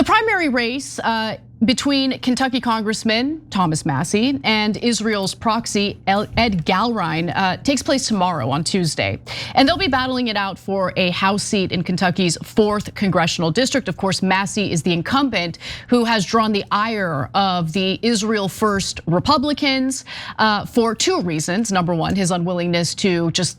The primary race between Kentucky Congressman Thomas Massie and Israel's proxy Ed Gallrein takes place tomorrow on Tuesday. And they'll be battling it out for a House seat in Kentucky's 4th congressional district. Of course, Massie is the incumbent who has drawn the ire of the Israel First Republicans for 2 reasons. Number one, his unwillingness to just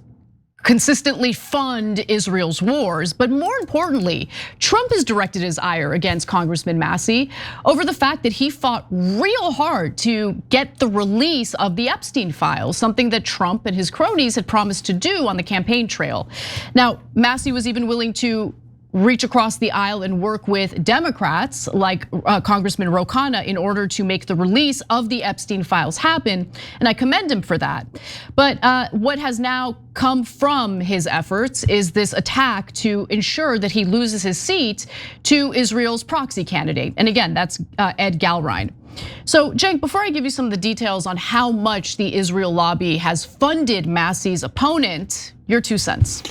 consistently fund Israel's wars. But more importantly, Trump has directed his ire against Congressman Massie over the fact that he fought real hard to get the release of the Epstein files, something that Trump and his cronies had promised to do on the campaign trail. Now, Massie was even willing to reach across the aisle and work with Democrats like Congressman Ro Khanna in order to make the release of the Epstein files happen, and I commend him for that. But what has now come from his efforts is this attack to ensure that he loses his seat to Israel's proxy candidate, and again, that's Ed Gallrein. So, Cenk, before I give you some of the details on how much the Israel lobby has funded Massie's opponent, your 2 cents.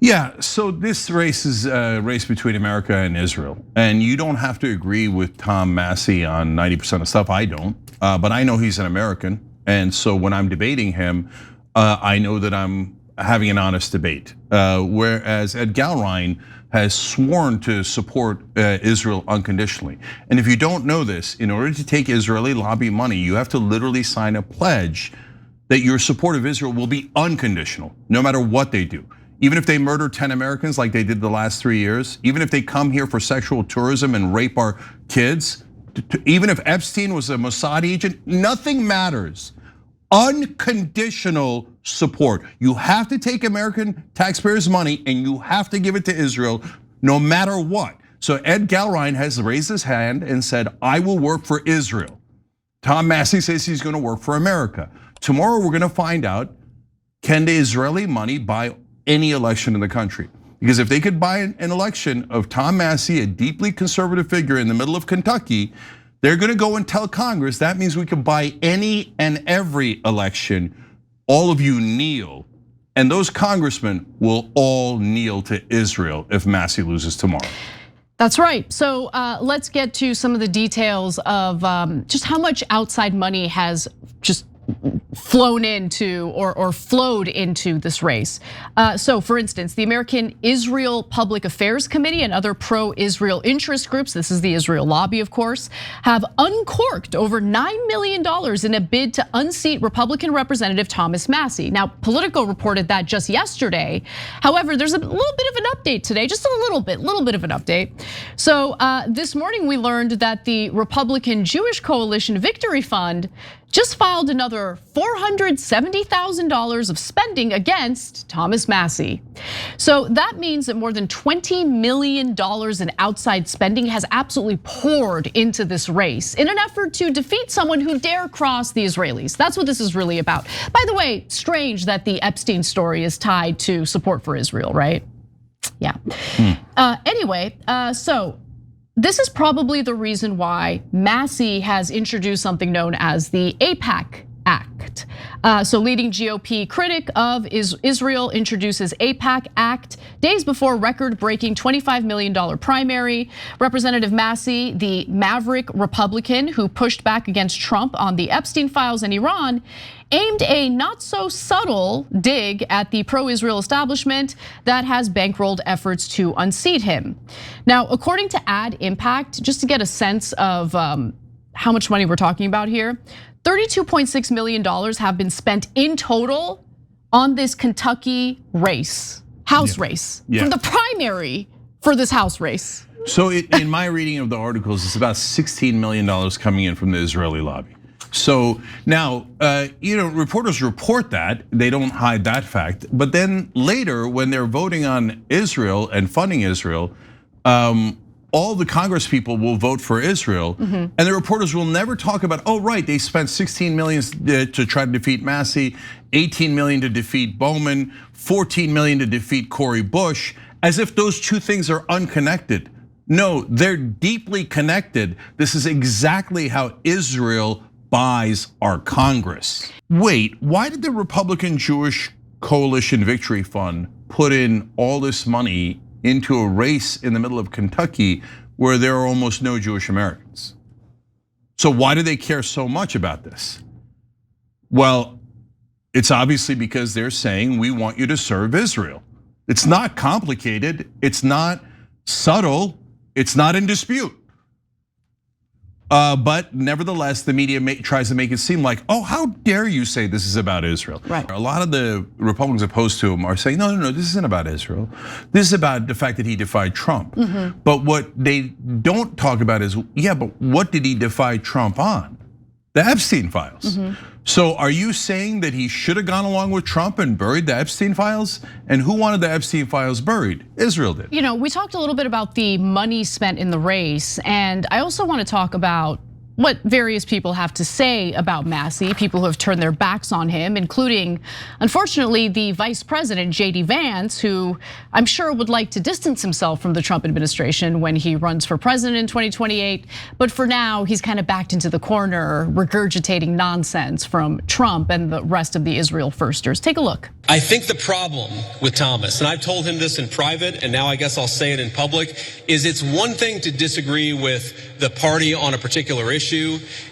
Yeah, so this race is a race between America and Israel. And you don't have to agree with Tom Massie on 90% of stuff, I don't. But I know he's an American. And so when I'm debating him, I know that I'm having an honest debate. Whereas Ed Gallrein has sworn to support Israel unconditionally. And if you don't know this, in order to take Israeli lobby money, you have to literally sign a pledge that your support of Israel will be unconditional, no matter what they do. Even if they murder 10 Americans like they did the last 3 years, even if they come here for sexual tourism and rape our kids, even if Epstein was a Mossad agent, nothing matters. Unconditional support. You have to take American taxpayers' money and you have to give it to Israel no matter what. So Ed Gallrein has raised his hand and said, I will work for Israel. Tom Massie says he's gonna work for America. Tomorrow we're gonna find out, can the Israeli money buy any election in the country? Because if they could buy an election of Tom Massie, a deeply conservative figure in the middle of Kentucky, they're gonna go and tell Congress, that means we can buy any and every election. All of you kneel. And those congressmen will all kneel to Israel if Massie loses tomorrow. That's right. So let's get to some of the details of just how much outside money has just flown into or flowed into this race. So for instance, the American Israel Public Affairs Committee and other pro-Israel interest groups, this is the Israel lobby of course, have uncorked over $9 million in a bid to unseat Republican Representative Thomas Massie. Now, Politico reported that just yesterday. However, there's a little bit of an update today, just a little bit of an update. So this morning we learned that the Republican Jewish Coalition Victory Fund just filed another $470,000 of spending against Thomas Massie. So that means that more than $20 million in outside spending has absolutely poured into this race in an effort to defeat someone who dare cross the Israelis. That's what this is really about. By the way, strange that the Epstein story is tied to support for Israel, right? Yeah. Anyway, so this is probably the reason why Massie has introduced something known as the AIPAC Act. So leading GOP critic of Israel introduces AIPAC Act days before record-breaking $25 million primary. Representative Massie, the maverick Republican who pushed back against Trump on the Epstein files and Iran, aimed a not so subtle dig at the pro-Israel establishment that has bankrolled efforts to unseat him. Now, according to AIPAC, just to get a sense of how much money we're talking about here, $32.6 million have been spent in total on this Kentucky race, House race, from the primary for this House race. So in my reading of the articles, it's about $16 million coming in from the Israeli lobby. So now, reporters report that, they don't hide that fact. But then later, when they're voting on Israel and funding Israel, all the Congress people will vote for Israel, and the reporters will never talk about, oh right, they spent 16 million to try to defeat Massie, 18 million to defeat Bowman, 14 million to defeat Cori Bush, as if those 2 things are unconnected. No, they're deeply connected. This is exactly how Israel buys our Congress. Wait, why did the Republican Jewish Coalition Victory Fund put in all this money into a race in the middle of Kentucky, where there are almost no Jewish Americans. So why do they care so much about this? Well, it's obviously because they're saying we want you to serve Israel. It's not complicated, it's not subtle, it's not in dispute. But nevertheless, the media tries to make it seem like, oh, how dare you say this is about Israel? Right. A lot of the Republicans opposed to him are saying, no, this isn't about Israel. This is about the fact that he defied Trump. But what they don't talk about is, yeah, but what did he defy Trump on? The Epstein files. So are you saying that he should have gone along with Trump and buried the Epstein files? And who wanted the Epstein files buried? Israel did. You know, we talked a little bit about the money spent in the race, and I also want to talk about what various people have to say about Massie, people who have turned their backs on him, including, unfortunately, the vice president, JD Vance, who I'm sure would like to distance himself from the Trump administration when he runs for president in 2028. But for now, he's kind of backed into the corner, regurgitating nonsense from Trump and the rest of the Israel firsters. Take a look. I think the problem with Thomas, and I've told him this in private, and now I guess I'll say it in public, is it's one thing to disagree with the party on a particular issue.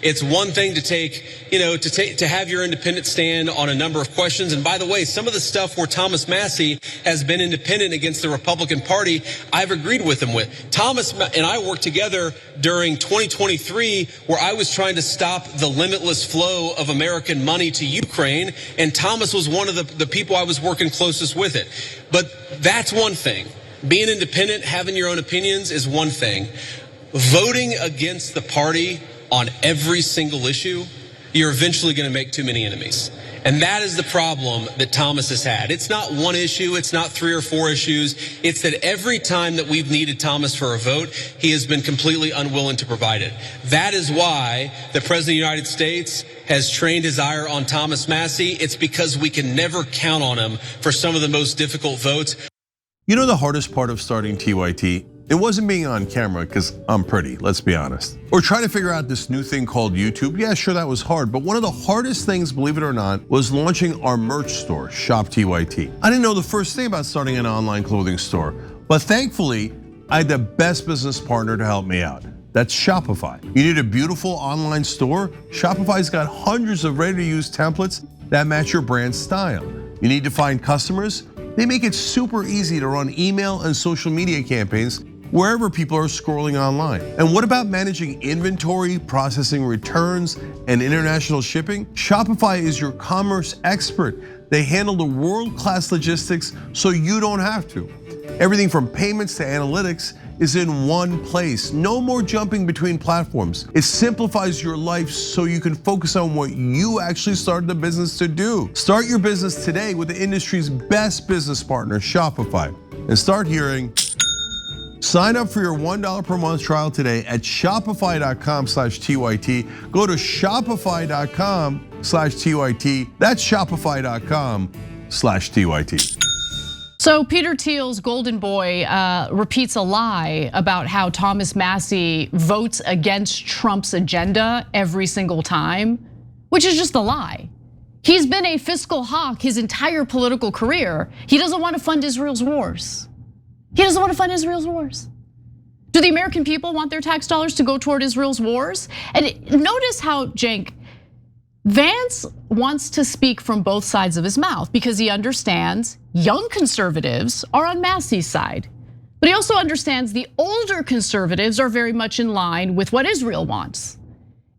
It's one thing to to have your independent stand on a number of questions. And by the way, some of the stuff where Thomas Massie has been independent against the Republican Party, I've agreed with him with. Thomas and I worked together during 2023, where I was trying to stop the limitless flow of American money to Ukraine, and Thomas was one of the people I was working closest with it. But that's one thing. Being independent, having your own opinions is one thing. Voting against the party on every single issue, you're eventually going to make too many enemies. And that is the problem that Thomas has had. It's not one issue, it's not 3 or 4 issues. It's that every time that we've needed Thomas for a vote, he has been completely unwilling to provide it. That is why the President of the United States has trained his ire on Thomas Massie. It's because we can never count on him for some of the most difficult votes. You know the hardest part of starting TYT? It wasn't being on camera, because I'm pretty, let's be honest. Or trying to figure out this new thing called YouTube. Yeah, sure, that was hard. But one of the hardest things, believe it or not, was launching our merch store, Shop TYT. I didn't know the first thing about starting an online clothing store. But thankfully, I had the best business partner to help me out. That's Shopify. You need a beautiful online store? Shopify's got hundreds of ready-to-use templates that match your brand style. You need to find customers? They make it super easy to run email and social media campaigns wherever people are scrolling online. And what about managing inventory, processing returns, and international shipping? Shopify is your commerce expert. They handle the world-class logistics so you don't have to. Everything from payments to analytics is in one place. No more jumping between platforms. It simplifies your life so you can focus on what you actually started the business to do. Start your business today with the industry's best business partner, Shopify, and start hearing. Sign up for your $1 per month trial today at shopify.com/TYT. Go to shopify.com/TYT. That's shopify.com/TYT. So Peter Thiel's golden boy repeats a lie about how Thomas Massie votes against Trump's agenda every single time, which is just a lie. He's been a fiscal hawk his entire political career. He doesn't want to fund Israel's wars. He doesn't want to fund Israel's wars. Do the American people want their tax dollars to go toward Israel's wars? And notice how, Cenk, Vance wants to speak from both sides of his mouth because he understands young conservatives are on Massie's side. But he also understands the older conservatives are very much in line with what Israel wants.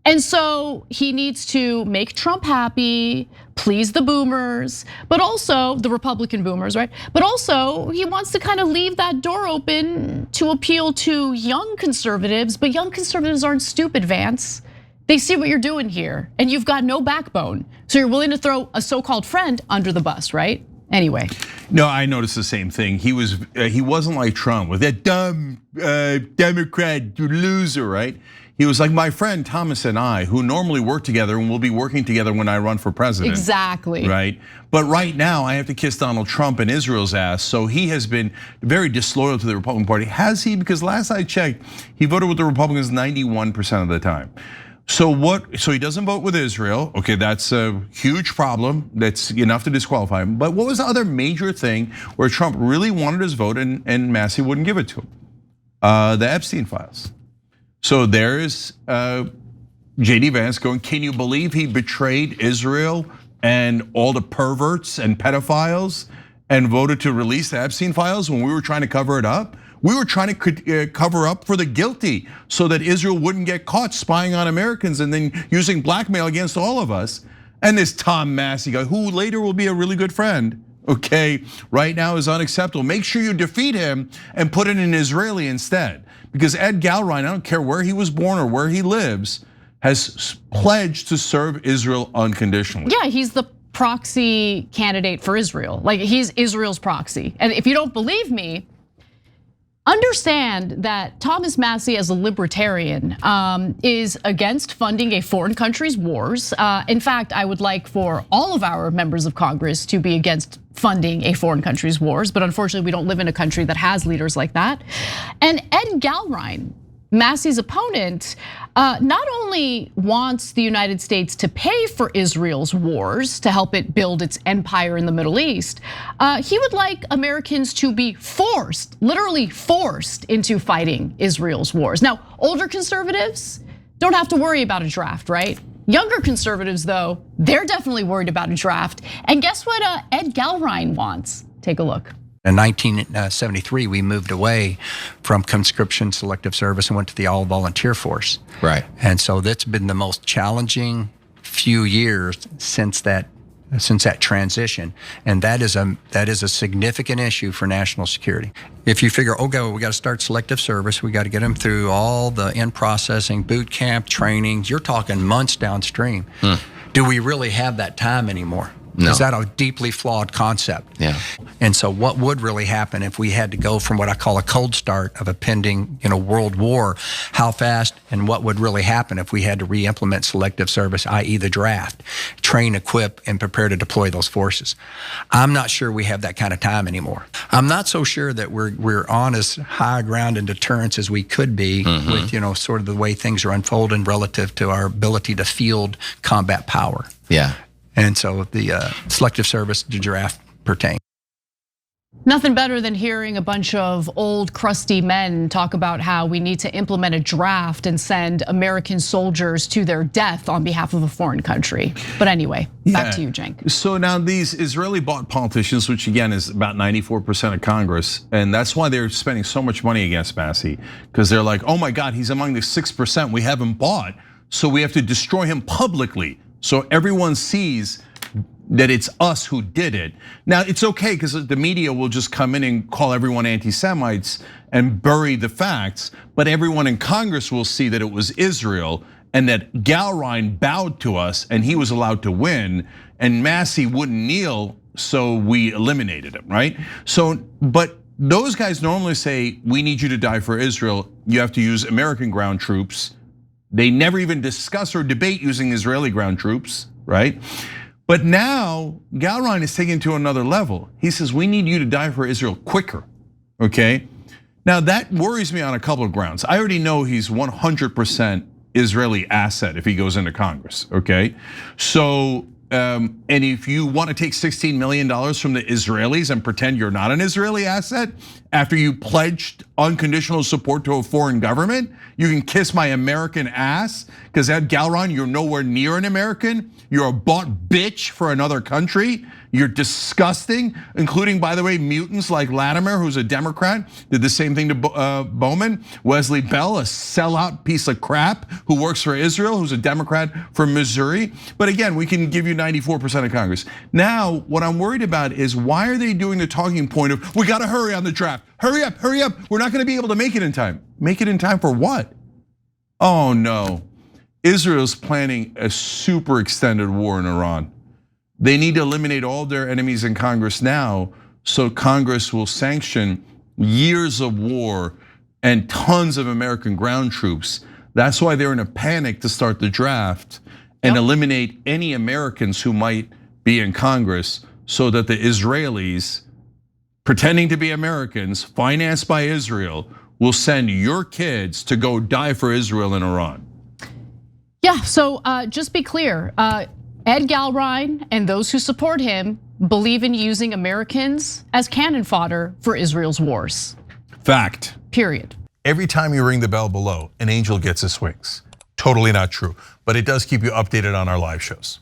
And so he needs to make Trump happy, please the boomers, but also the Republican boomers, right? But also he wants to kind of leave that door open to appeal to young conservatives, but young conservatives aren't stupid, Vance. They see what you're doing here and you've got no backbone. So you're willing to throw a so-called friend under the bus, right? Anyway. No, I noticed the same thing. He wasn't like Trump with that dumb Democrat loser, right? He was like my friend Thomas and I, who normally work together and will be working together when I run for president. Exactly. Right? But right now I have to kiss Donald Trump and Israel's ass. So he has been very disloyal to the Republican Party. Has he? Because last I checked, he voted with the Republicans 91% of the time. So he doesn't vote with Israel. Okay, that's a huge problem. That's enough to disqualify him. But what was the other major thing where Trump really wanted his vote and Massie wouldn't give it to him? the Epstein files. So there's JD Vance going, can you believe he betrayed Israel and all the perverts and pedophiles and voted to release the Epstein files when we were trying to cover it up? We were trying to cover up for the guilty so that Israel wouldn't get caught spying on Americans and then using blackmail against all of us. And this Tom Massie guy, who later will be a really good friend, okay, right now is unacceptable. Make sure you defeat him and put in an Israeli instead. Because Ed Gallrein, I don't care where he was born or where he lives, has pledged to serve Israel unconditionally. Yeah, he's the proxy candidate for Israel. Like, he's Israel's proxy. And if you don't believe me, understand that Thomas Massie, as a libertarian, is against funding a foreign country's wars. In fact, I would like for all of our members of Congress to be against funding a foreign country's wars, but unfortunately we don't live in a country that has leaders like that. And Ed Gallrein, Massie's opponent, not only wants the United States to pay for Israel's wars to help it build its empire in the Middle East, he would like Americans to be forced, literally forced, into fighting Israel's wars. Now, older conservatives don't have to worry about a draft, right? Younger conservatives, though, they're definitely worried about a draft. And guess what Ed Gallrein wants? Take a look. In 1973, we moved away from conscription selective service and went to the all-volunteer force. Right. And so that's been the most challenging few years since that transition, and that is a significant issue for national security. If you figure, okay, well, we got to start selective service, we got to get them through all the in-processing, boot camp, trainings, you're talking months downstream. Do we really have that time anymore? No. Is that a deeply flawed concept? Yeah. And so what would really happen if we had to go from what I call a cold start of a pending, world war? How fast, and what would really happen if we had to re-implement selective service, i.e. the draft, train, equip, and prepare to deploy those forces? I'm not sure we have that kind of time anymore. I'm not so sure that we're on as high ground in deterrence as we could be with, sort of the way things are unfolding relative to our ability to field combat power. Yeah. And so the selective service to draft pertain. Nothing better than hearing a bunch of old crusty men talk about how we need to implement a draft and send American soldiers to their death on behalf of a foreign country. But anyway, back to you, Cenk. So now these Israeli bought politicians, which again is about 94% of Congress, and that's why they're spending so much money against Massie, because they're like, oh my God, he's among the 6% we haven't bought, so we have to destroy him publicly. So everyone sees that it's us who did it. Now it's okay because the media will just come in and call everyone anti-Semites and bury the facts, but everyone in Congress will see that it was Israel and that Gallrein bowed to us and he was allowed to win, and Massie wouldn't kneel, so we eliminated him, right? So, but those guys normally say, we need you to die for Israel, you have to use American ground troops. They never even discuss or debate using Israeli ground troops, right? But now Gallrein is taken to another level. He says, we need you to die for Israel quicker, okay? Now that worries me on a couple of grounds. I already know he's 100% Israeli asset if he goes into Congress, okay? So, and if you want to take $16 million from the Israelis and pretend you're not an Israeli asset after you pledged unconditional support to a foreign government, you can kiss my American ass, because Ed Gallrein, you're nowhere near an American. You're a bought bitch for another country. You're disgusting, including, by the way, mutants like Latimer, who's a Democrat, did the same thing to Bowman. Wesley Bell, a sellout piece of crap who works for Israel, who's a Democrat from Missouri. But again, we can give you 94% of Congress. Now, what I'm worried about is why are they doing the talking point of, we gotta hurry on the draft. Hurry up, hurry up. We're not gonna be able to make it in time. Make it in time for what? Oh no, Israel's planning a super extended war in Iran. They need to eliminate all their enemies in Congress now, so Congress will sanction years of war and tons of American ground troops. That's why they're in a panic to start the draft and eliminate any Americans who might be in Congress, so that the Israelis, pretending to be Americans, financed by Israel, will send your kids to go die for Israel in Iran. Yeah, so just be clear. Ed Gallrein and those who support him believe in using Americans as cannon fodder for Israel's wars. Fact. Period. every time you ring the bell below, an angel gets his wings. Totally not true, but it does keep you updated on our live shows.